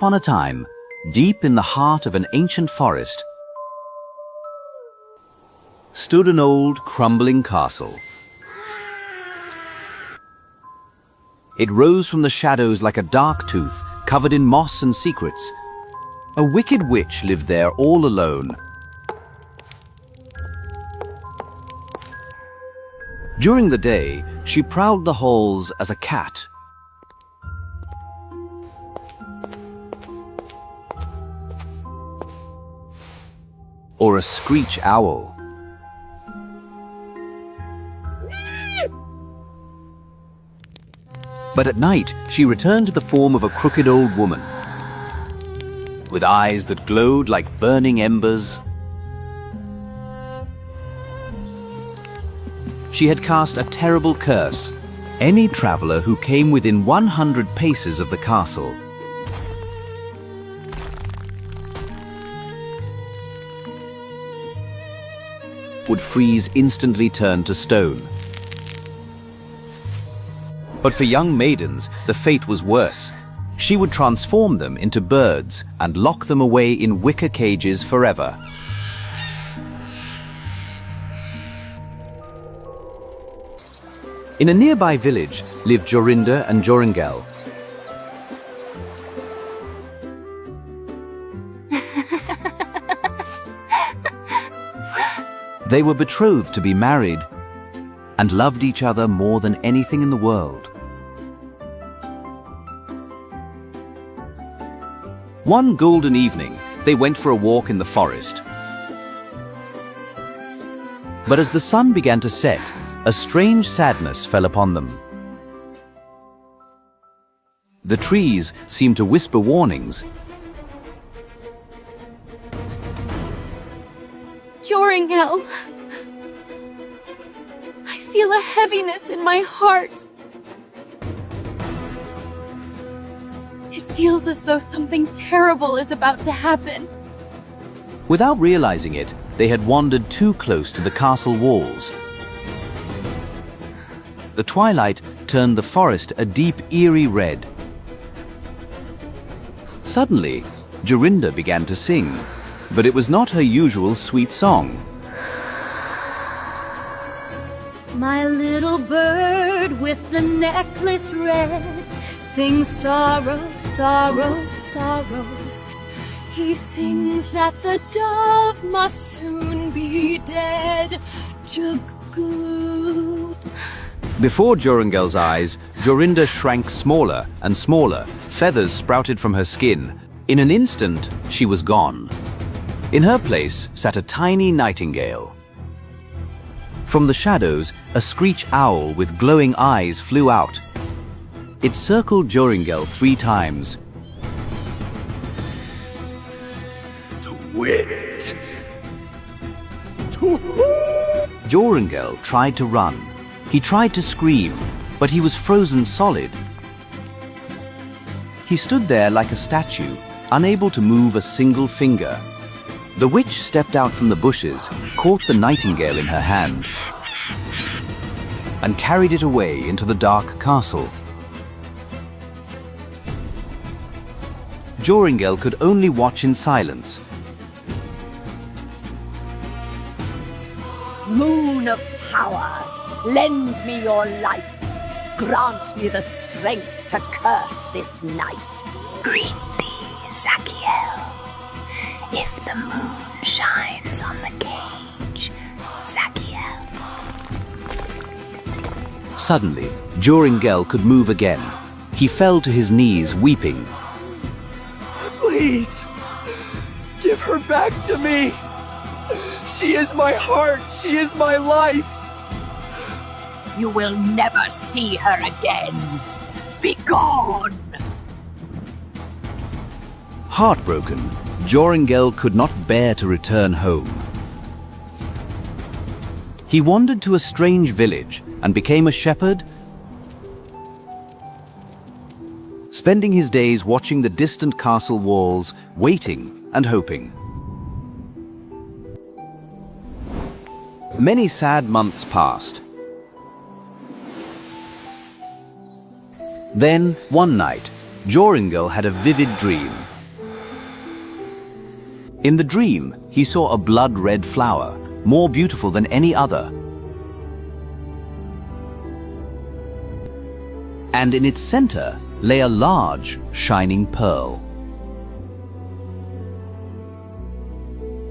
upon a time, deep in the heart of an ancient forest, stood an old, crumbling castle. It rose from the shadows like a dark tooth, covered in moss and secrets. A wicked witch lived there all alone. During the day, she prowled the halls as a cat. Or a screech owl. But at night, she returned to the form of a crooked old woman, with eyes that glowed like burning embers. She had cast a terrible curse. Any traveler who came within 100 paces of the castle would freeze, instantly turned to stone. But for young maidens, the fate was worse. She would transform them into birds and lock them away in wicker cages forever. In a nearby village lived Jorinda and Joringel. They were betrothed to be married and loved each other more than anything in the world. One golden evening, they went for a walk in the forest. But as the sun began to set, a strange sadness fell upon them. The trees seemed to whisper warnings. Joringel, I feel a heaviness in my heart. It feels as though something terrible is about to happen. Without realizing it, they had wandered too close to the castle walls. The twilight turned the forest a deep, eerie red. Suddenly, Jorinda began to sing, but it was not her usual sweet song. My little bird with the necklace red sings sorrow, sorrow, sorrow. He sings that the dove must soon be dead. Juggalo. Before Joringel's eyes, Jorinda shrank smaller and smaller. Feathers sprouted from her skin. In an instant, she was gone. In her place sat a tiny nightingale. From the shadows, a screech owl with glowing eyes flew out. It circled Joringel 3 times. To wit! Joringel tried to run. He tried to scream, but he was frozen solid. He stood there like a statue, unable to move a single finger. The witch stepped out from the bushes, caught the nightingale in her hand, and carried it away into the dark castle. Joringel could only watch in silence. Moon of power, lend me your light. Grant me the strength to curse this night. Greet thee, Zachiel. If the moon shines on the cage, Zachiel. Suddenly, Joringel could move again. He fell to his knees, weeping. Please, give her back to me. She is my heart. She is my life. You will never see her again. Begone! Heartbroken, Joringel could not bear to return home. He wandered to a strange village and became a shepherd, spending his days watching the distant castle walls, waiting and hoping. Many sad months passed. Then, one night, Joringel had a vivid dream. In the dream, he saw a blood-red flower, more beautiful than any other. And in its center lay a large, shining pearl.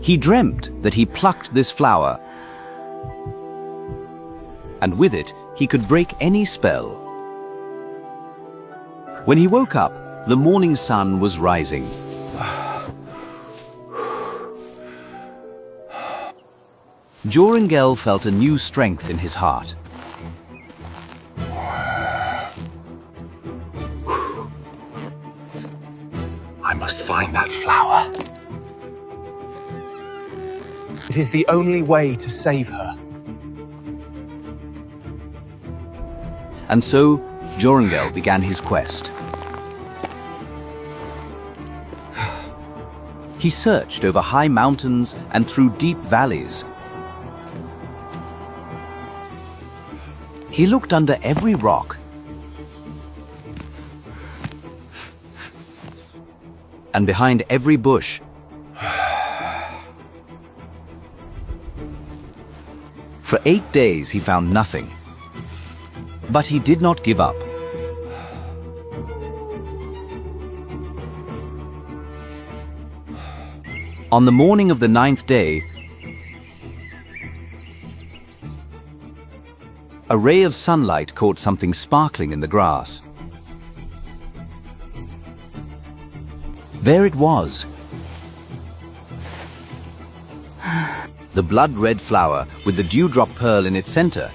He dreamt that he plucked this flower, and with it he could break any spell. When he woke up, the morning sun was rising. Joringel felt a new strength in his heart. I must find that flower. It is the only way to save her. And so, Joringel began his quest. He searched over high mountains and through deep valleys. He looked under every rock and behind every bush. For 8 days he found nothing, but he did not give up. On the morning of the 9th day, a ray of sunlight caught something sparkling in the grass. There it was. The blood-red flower with the dewdrop pearl in its center.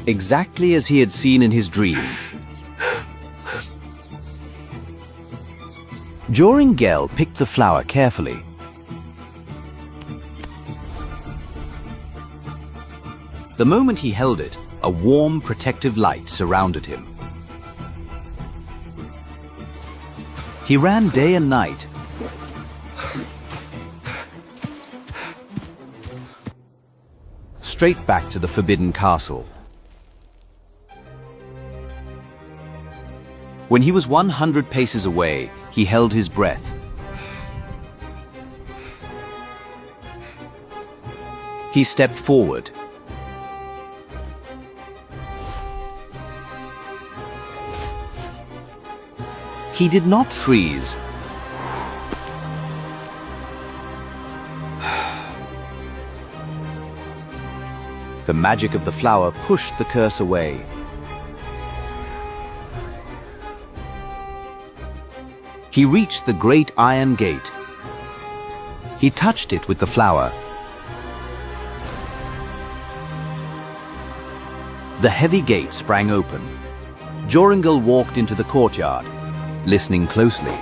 Exactly as he had seen in his dream. Joringel picked the flower carefully. The moment he held it, a warm, protective light surrounded him. He ran day and night. Straight back to the forbidden castle. When he was 100 paces away, he held his breath. He stepped forward. He did not freeze. The magic of the flower pushed the curse away. He reached the great iron gate. He touched it with the flower. The heavy gate sprang open. Joringel walked into the courtyard, listening closely.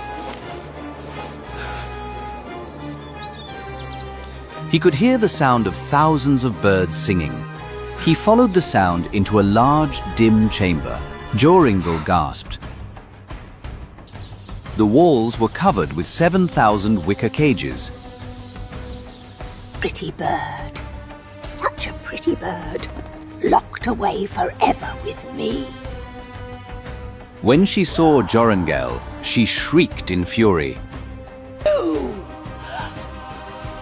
He could hear the sound of thousands of birds singing. He followed the sound into a large, dim chamber. Joringel gasped. The walls were covered with 7,000 wicker cages. Pretty bird. Such a pretty bird. Locked away forever with me. When she saw Joringel, she shrieked in fury. You!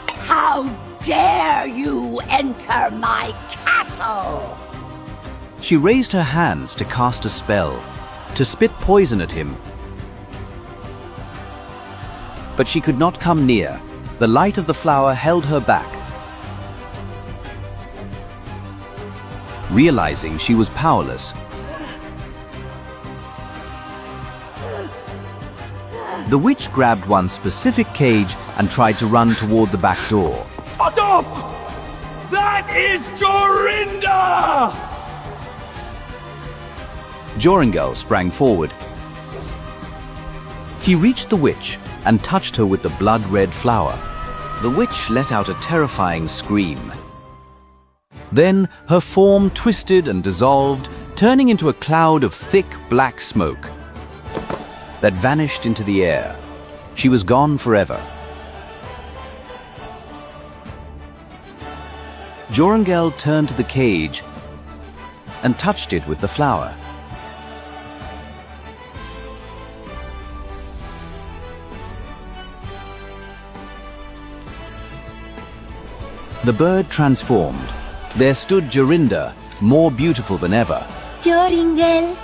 How dare you enter my castle? She raised her hands to cast a spell, to spit poison at him. But she could not come near. The light of the flower held her back. Realizing she was powerless, the witch grabbed one specific cage and tried to run toward the back door. Adopt! That is Jorinda! Joringel sprang forward. He reached the witch and touched her with the blood-red flower. The witch let out a terrifying scream. Then her form twisted and dissolved, turning into a cloud of thick black smoke that vanished into the air. She was gone forever. Joringel turned to the cage and touched it with the flower. The bird transformed. There stood Jorinda, more beautiful than ever. Joringel.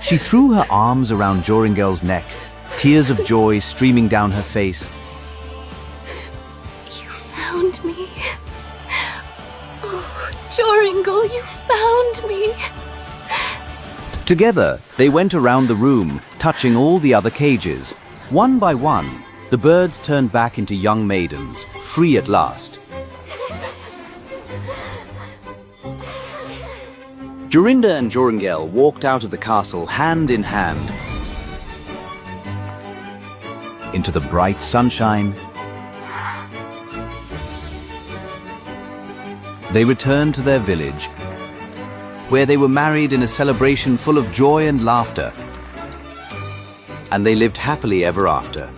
She threw her arms around Joringel's neck, tears of joy streaming down her face. You found me. Oh, Joringel, you found me. Together, they went around the room, touching all the other cages. One by one, the birds turned back into young maidens, free at last. Jorinda and Joringel walked out of the castle hand in hand into the bright sunshine. They returned to their village, where they were married in a celebration full of joy and laughter, and they lived happily ever after.